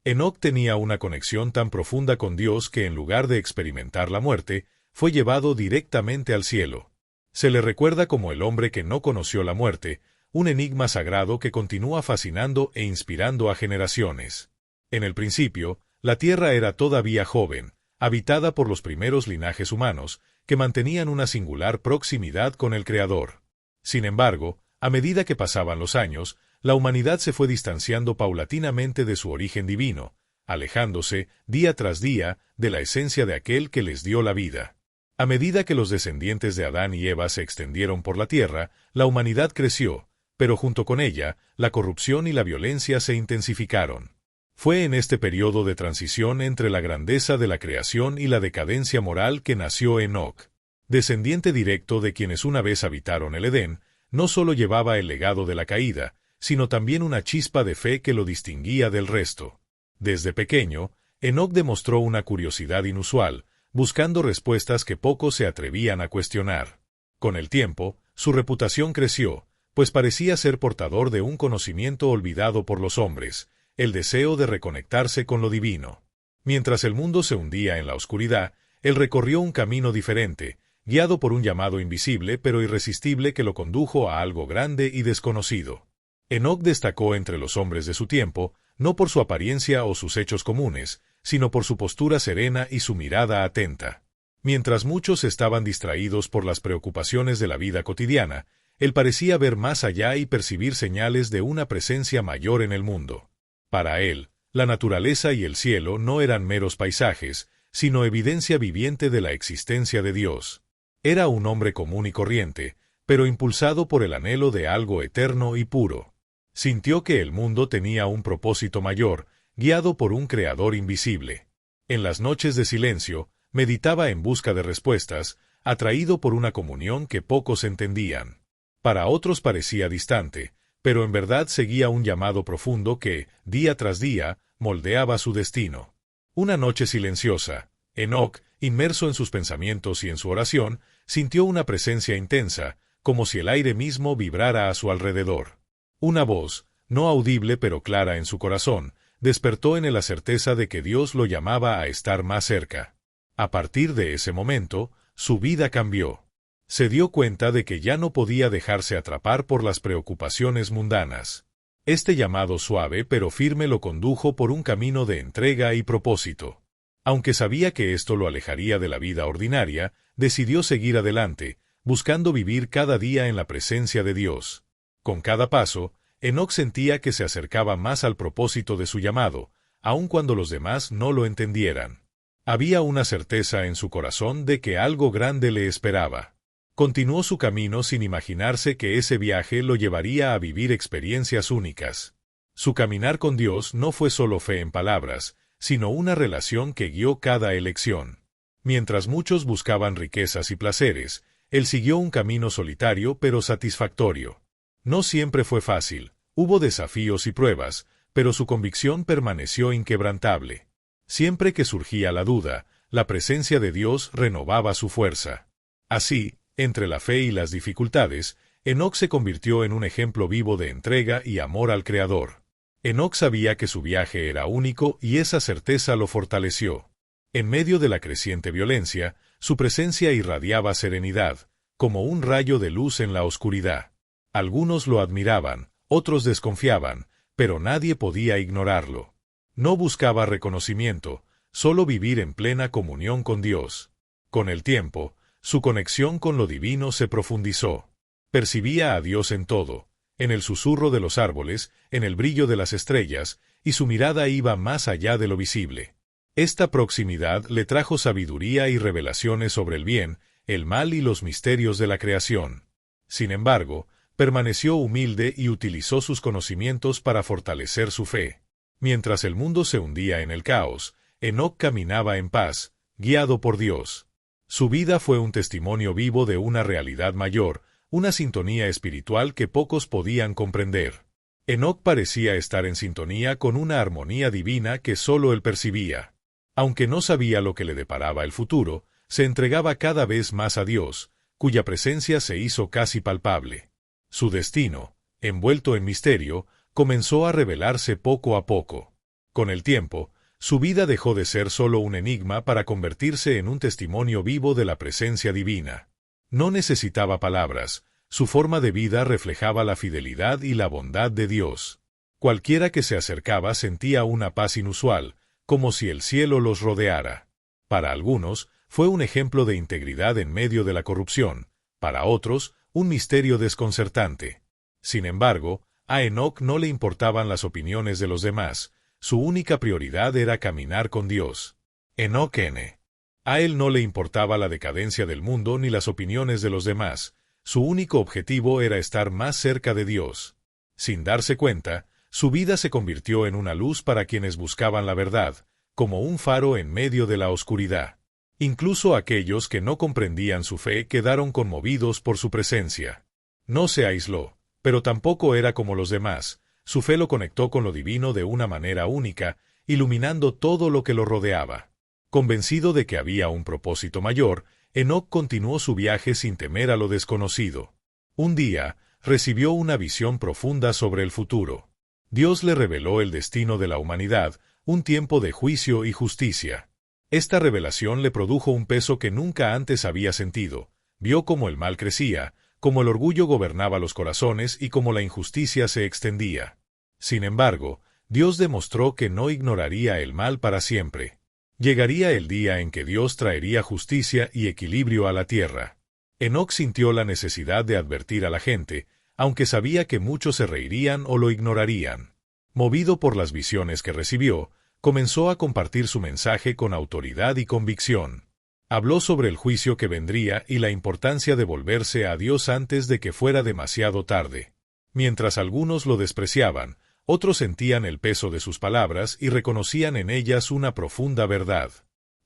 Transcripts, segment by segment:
Enoc tenía una conexión tan profunda con Dios que en lugar de experimentar la muerte, fue llevado directamente al cielo. Se le recuerda como el hombre que no conoció la muerte, un enigma sagrado que continúa fascinando e inspirando a generaciones. En el principio, la Tierra era todavía joven, habitada por los primeros linajes humanos, que mantenían una singular proximidad con el Creador. Sin embargo, a medida que pasaban los años, la humanidad se fue distanciando paulatinamente de su origen divino, alejándose, día tras día, de la esencia de aquel que les dio la vida. A medida que los descendientes de Adán y Eva se extendieron por la tierra, la humanidad creció, pero junto con ella, la corrupción y la violencia se intensificaron. Fue en este periodo de transición entre la grandeza de la creación y la decadencia moral que nació Enoc. Descendiente directo de quienes una vez habitaron el Edén, no solo llevaba el legado de la caída, sino también una chispa de fe que lo distinguía del resto. Desde pequeño, Enoc demostró una curiosidad inusual, buscando respuestas que pocos se atrevían a cuestionar. Con el tiempo, su reputación creció, pues parecía ser portador de un conocimiento olvidado por los hombres, el deseo de reconectarse con lo divino. Mientras el mundo se hundía en la oscuridad, él recorrió un camino diferente, guiado por un llamado invisible pero irresistible que lo condujo a algo grande y desconocido. Enoc destacó entre los hombres de su tiempo, no por su apariencia o sus hechos comunes, sino por su postura serena y su mirada atenta. Mientras muchos estaban distraídos por las preocupaciones de la vida cotidiana, él parecía ver más allá y percibir señales de una presencia mayor en el mundo. Para él, la naturaleza y el cielo no eran meros paisajes, sino evidencia viviente de la existencia de Dios. Era un hombre común y corriente, pero impulsado por el anhelo de algo eterno y puro. Sintió que el mundo tenía un propósito mayor, guiado por un creador invisible. En las noches de silencio, meditaba en busca de respuestas, atraído por una comunión que pocos entendían. Para otros parecía distante, pero en verdad seguía un llamado profundo que, día tras día, moldeaba su destino. Una noche silenciosa, Enoc, inmerso en sus pensamientos y en su oración, sintió una presencia intensa, como si el aire mismo vibrara a su alrededor. Una voz, no audible pero clara en su corazón, despertó en él la certeza de que Dios lo llamaba a estar más cerca. A partir de ese momento, su vida cambió. Se dio cuenta de que ya no podía dejarse atrapar por las preocupaciones mundanas. Este llamado suave pero firme lo condujo por un camino de entrega y propósito. Aunque sabía que esto lo alejaría de la vida ordinaria, decidió seguir adelante, buscando vivir cada día en la presencia de Dios. Con cada paso, Enoc sentía que se acercaba más al propósito de su llamado, aun cuando los demás no lo entendieran. Había una certeza en su corazón de que algo grande le esperaba. Continuó su camino sin imaginarse que ese viaje lo llevaría a vivir experiencias únicas. Su caminar con Dios no fue solo fe en palabras, sino una relación que guió cada elección. Mientras muchos buscaban riquezas y placeres, él siguió un camino solitario pero satisfactorio. No siempre fue fácil, hubo desafíos y pruebas, pero su convicción permaneció inquebrantable. Siempre que surgía la duda, la presencia de Dios renovaba su fuerza. Así, entre la fe y las dificultades, Enoc se convirtió en un ejemplo vivo de entrega y amor al Creador. Enoc sabía que su viaje era único y esa certeza lo fortaleció. En medio de la creciente violencia, su presencia irradiaba serenidad, como un rayo de luz en la oscuridad. Algunos lo admiraban, otros desconfiaban, pero nadie podía ignorarlo. No buscaba reconocimiento, solo vivir en plena comunión con Dios. Con el tiempo, su conexión con lo divino se profundizó. Percibía a Dios en todo, en el susurro de los árboles, en el brillo de las estrellas, y su mirada iba más allá de lo visible. Esta proximidad le trajo sabiduría y revelaciones sobre el bien, el mal y los misterios de la creación. Sin embargo, permaneció humilde y utilizó sus conocimientos para fortalecer su fe. Mientras el mundo se hundía en el caos, Enoc caminaba en paz, guiado por Dios. Su vida fue un testimonio vivo de una realidad mayor, una sintonía espiritual que pocos podían comprender. Enoc parecía estar en sintonía con una armonía divina que solo él percibía. Aunque no sabía lo que le deparaba el futuro, se entregaba cada vez más a Dios, cuya presencia se hizo casi palpable. Su destino, envuelto en misterio, comenzó a revelarse poco a poco. Con el tiempo, su vida dejó de ser solo un enigma para convertirse en un testimonio vivo de la presencia divina. No necesitaba palabras, su forma de vida reflejaba la fidelidad y la bondad de Dios. Cualquiera que se acercaba sentía una paz inusual, como si el cielo los rodeara. Para algunos, fue un ejemplo de integridad en medio de la corrupción, para otros, un misterio desconcertante. Sin embargo, a Enoc no le importaban las opiniones de los demás, su única prioridad era caminar con Dios. Enoc N. A él no le importaba la decadencia del mundo ni las opiniones de los demás, su único objetivo era estar más cerca de Dios. Sin darse cuenta, su vida se convirtió en una luz para quienes buscaban la verdad, como un faro en medio de la oscuridad. Incluso aquellos que no comprendían su fe quedaron conmovidos por su presencia. No se aisló, pero tampoco era como los demás. Su fe lo conectó con lo divino de una manera única, iluminando todo lo que lo rodeaba. Convencido de que había un propósito mayor, Enoc continuó su viaje sin temer a lo desconocido. Un día, recibió una visión profunda sobre el futuro. Dios le reveló el destino de la humanidad, un tiempo de juicio y justicia. Esta revelación le produjo un peso que nunca antes había sentido. Vio cómo el mal crecía, cómo el orgullo gobernaba los corazones y cómo la injusticia se extendía. Sin embargo, Dios demostró que no ignoraría el mal para siempre. Llegaría el día en que Dios traería justicia y equilibrio a la tierra. Enoc sintió la necesidad de advertir a la gente, aunque sabía que muchos se reirían o lo ignorarían. Movido por las visiones que recibió, comenzó a compartir su mensaje con autoridad y convicción. Habló sobre el juicio que vendría y la importancia de volverse a Dios antes de que fuera demasiado tarde. Mientras algunos lo despreciaban, otros sentían el peso de sus palabras y reconocían en ellas una profunda verdad.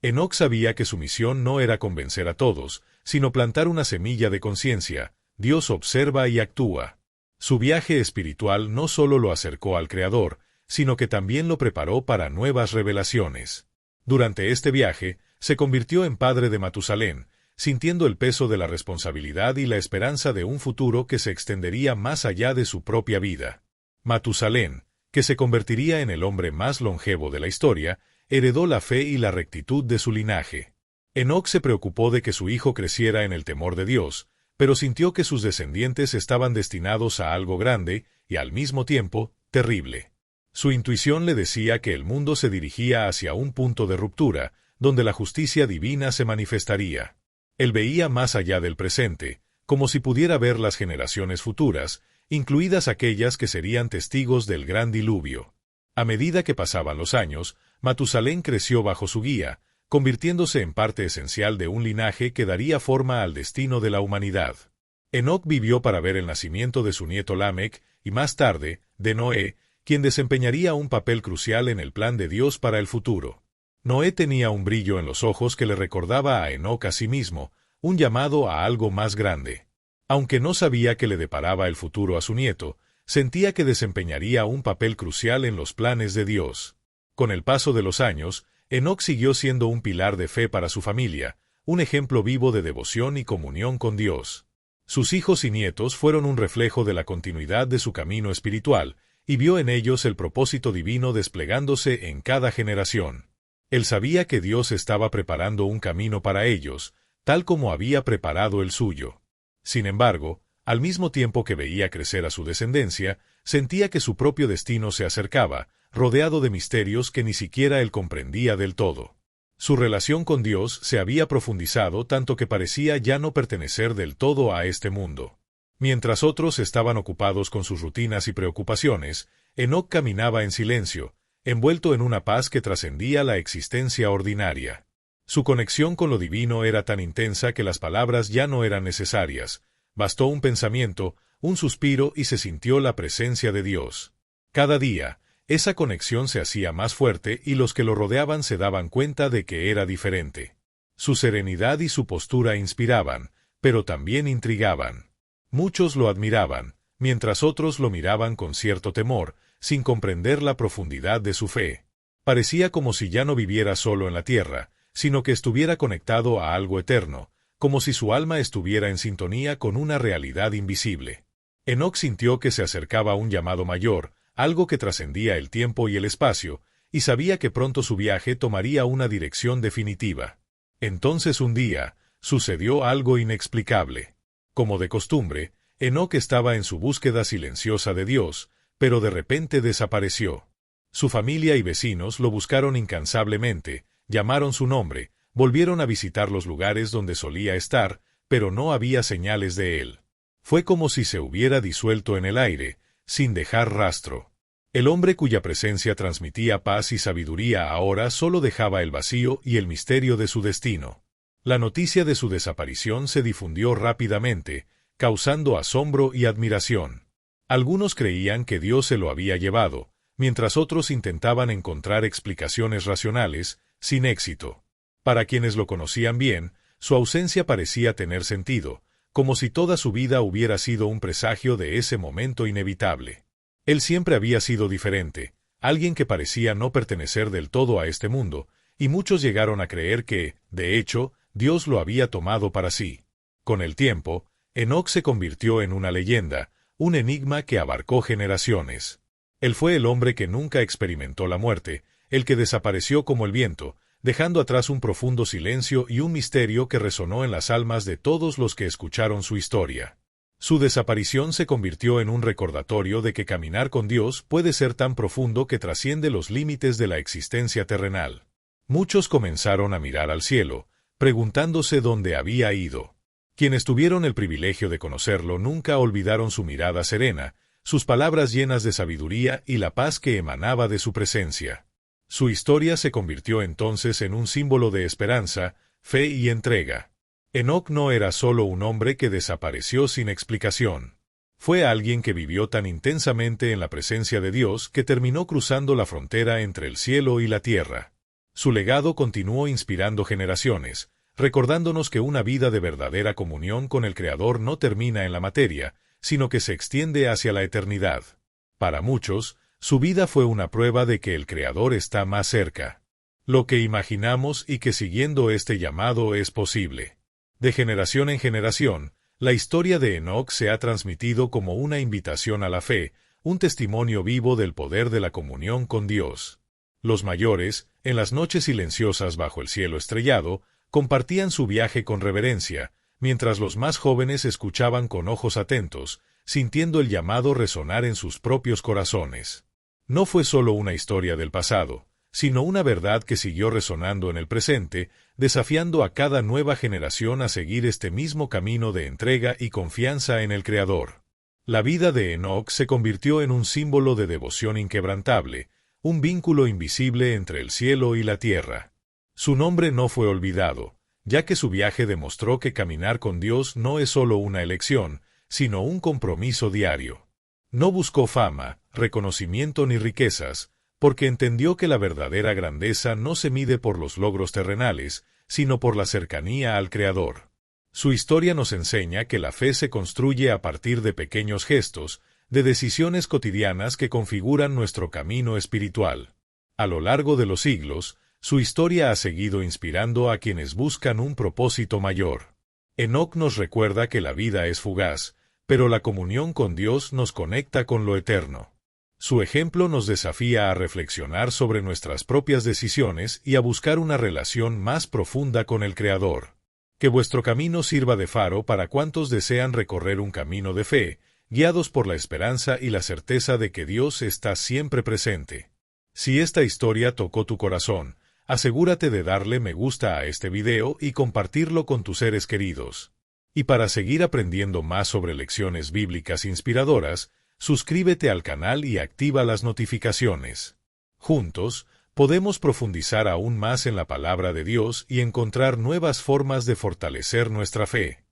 Enoc sabía que su misión no era convencer a todos, sino plantar una semilla de conciencia. Dios observa y actúa. Su viaje espiritual no solo lo acercó al Creador, sino que también lo preparó para nuevas revelaciones. Durante este viaje, se convirtió en padre de Matusalén, sintiendo el peso de la responsabilidad y la esperanza de un futuro que se extendería más allá de su propia vida. Matusalén, que se convertiría en el hombre más longevo de la historia, heredó la fe y la rectitud de su linaje. Enoc se preocupó de que su hijo creciera en el temor de Dios, pero sintió que sus descendientes estaban destinados a algo grande y, al mismo tiempo, terrible. Su intuición le decía que el mundo se dirigía hacia un punto de ruptura, donde la justicia divina se manifestaría. Él veía más allá del presente, como si pudiera ver las generaciones futuras, incluidas aquellas que serían testigos del gran diluvio. A medida que pasaban los años, Matusalén creció bajo su guía, convirtiéndose en parte esencial de un linaje que daría forma al destino de la humanidad. Enoc vivió para ver el nacimiento de su nieto Lamec y más tarde, de Noé, quien desempeñaría un papel crucial en el plan de Dios para el futuro. Noé tenía un brillo en los ojos que le recordaba a Enoc a sí mismo, un llamado a algo más grande. Aunque no sabía qué le deparaba el futuro a su nieto, sentía que desempeñaría un papel crucial en los planes de Dios. Con el paso de los años, Enoc siguió siendo un pilar de fe para su familia, un ejemplo vivo de devoción y comunión con Dios. Sus hijos y nietos fueron un reflejo de la continuidad de su camino espiritual, y vio en ellos el propósito divino desplegándose en cada generación. Él sabía que Dios estaba preparando un camino para ellos, tal como había preparado el suyo. Sin embargo, al mismo tiempo que veía crecer a su descendencia, sentía que su propio destino se acercaba, rodeado de misterios que ni siquiera él comprendía del todo. Su relación con Dios se había profundizado tanto que parecía ya no pertenecer del todo a este mundo. Mientras otros estaban ocupados con sus rutinas y preocupaciones, Enoc caminaba en silencio, envuelto en una paz que trascendía la existencia ordinaria. Su conexión con lo divino era tan intensa que las palabras ya no eran necesarias. Bastó un pensamiento, un suspiro y se sintió la presencia de Dios. Cada día, esa conexión se hacía más fuerte y los que lo rodeaban se daban cuenta de que era diferente. Su serenidad y su postura inspiraban, pero también intrigaban. Muchos lo admiraban, mientras otros lo miraban con cierto temor, sin comprender la profundidad de su fe. Parecía como si ya no viviera solo en la tierra, sino que estuviera conectado a algo eterno, como si su alma estuviera en sintonía con una realidad invisible. Enoc sintió que se acercaba un llamado mayor, algo que trascendía el tiempo y el espacio, y sabía que pronto su viaje tomaría una dirección definitiva. Entonces un día, sucedió algo inexplicable. Como de costumbre, Enoc estaba en su búsqueda silenciosa de Dios, pero de repente desapareció. Su familia y vecinos lo buscaron incansablemente, llamaron su nombre, volvieron a visitar los lugares donde solía estar, pero no había señales de él. Fue como si se hubiera disuelto en el aire, sin dejar rastro. El hombre cuya presencia transmitía paz y sabiduría ahora solo dejaba el vacío y el misterio de su destino. La noticia de su desaparición se difundió rápidamente, causando asombro y admiración. Algunos creían que Dios se lo había llevado, mientras otros intentaban encontrar explicaciones racionales, sin éxito. Para quienes lo conocían bien, su ausencia parecía tener sentido, como si toda su vida hubiera sido un presagio de ese momento inevitable. Él siempre había sido diferente, alguien que parecía no pertenecer del todo a este mundo, y muchos llegaron a creer que, de hecho, Dios lo había tomado para sí. Con el tiempo, Enoc se convirtió en una leyenda, un enigma que abarcó generaciones. Él fue el hombre que nunca experimentó la muerte, el que desapareció como el viento, dejando atrás un profundo silencio y un misterio que resonó en las almas de todos los que escucharon su historia. Su desaparición se convirtió en un recordatorio de que caminar con Dios puede ser tan profundo que trasciende los límites de la existencia terrenal. Muchos comenzaron a mirar al cielo, preguntándose dónde había ido. Quienes tuvieron el privilegio de conocerlo nunca olvidaron su mirada serena, sus palabras llenas de sabiduría y la paz que emanaba de su presencia. Su historia se convirtió entonces en un símbolo de esperanza, fe y entrega. Enoc no era solo un hombre que desapareció sin explicación. Fue alguien que vivió tan intensamente en la presencia de Dios que terminó cruzando la frontera entre el cielo y la tierra. Su legado continuó inspirando generaciones, recordándonos que una vida de verdadera comunión con el Creador no termina en la materia, sino que se extiende hacia la eternidad. Para muchos, su vida fue una prueba de que el Creador está más cerca. Lo que imaginamos y que siguiendo este llamado es posible. De generación en generación, la historia de Enoc se ha transmitido como una invitación a la fe, un testimonio vivo del poder de la comunión con Dios. Los mayores, en las noches silenciosas bajo el cielo estrellado, compartían su viaje con reverencia, mientras los más jóvenes escuchaban con ojos atentos, sintiendo el llamado resonar en sus propios corazones. No fue solo una historia del pasado, sino una verdad que siguió resonando en el presente, desafiando a cada nueva generación a seguir este mismo camino de entrega y confianza en el Creador. La vida de Enoc se convirtió en un símbolo de devoción inquebrantable, un vínculo invisible entre el cielo y la tierra. Su nombre no fue olvidado, ya que su viaje demostró que caminar con Dios no es solo una elección, sino un compromiso diario. No buscó fama, reconocimiento ni riquezas, porque entendió que la verdadera grandeza no se mide por los logros terrenales, sino por la cercanía al Creador. Su historia nos enseña que la fe se construye a partir de pequeños gestos, de decisiones cotidianas que configuran nuestro camino espiritual. A lo largo de los siglos, su historia ha seguido inspirando a quienes buscan un propósito mayor. Enoc nos recuerda que la vida es fugaz, pero la comunión con Dios nos conecta con lo eterno. Su ejemplo nos desafía a reflexionar sobre nuestras propias decisiones y a buscar una relación más profunda con el Creador. Que vuestro camino sirva de faro para cuantos desean recorrer un camino de fe, guiados por la esperanza y la certeza de que Dios está siempre presente. Si esta historia tocó tu corazón, asegúrate de darle me gusta a este video y compartirlo con tus seres queridos. Y para seguir aprendiendo más sobre lecciones bíblicas inspiradoras, suscríbete al canal y activa las notificaciones. Juntos, podemos profundizar aún más en la palabra de Dios y encontrar nuevas formas de fortalecer nuestra fe.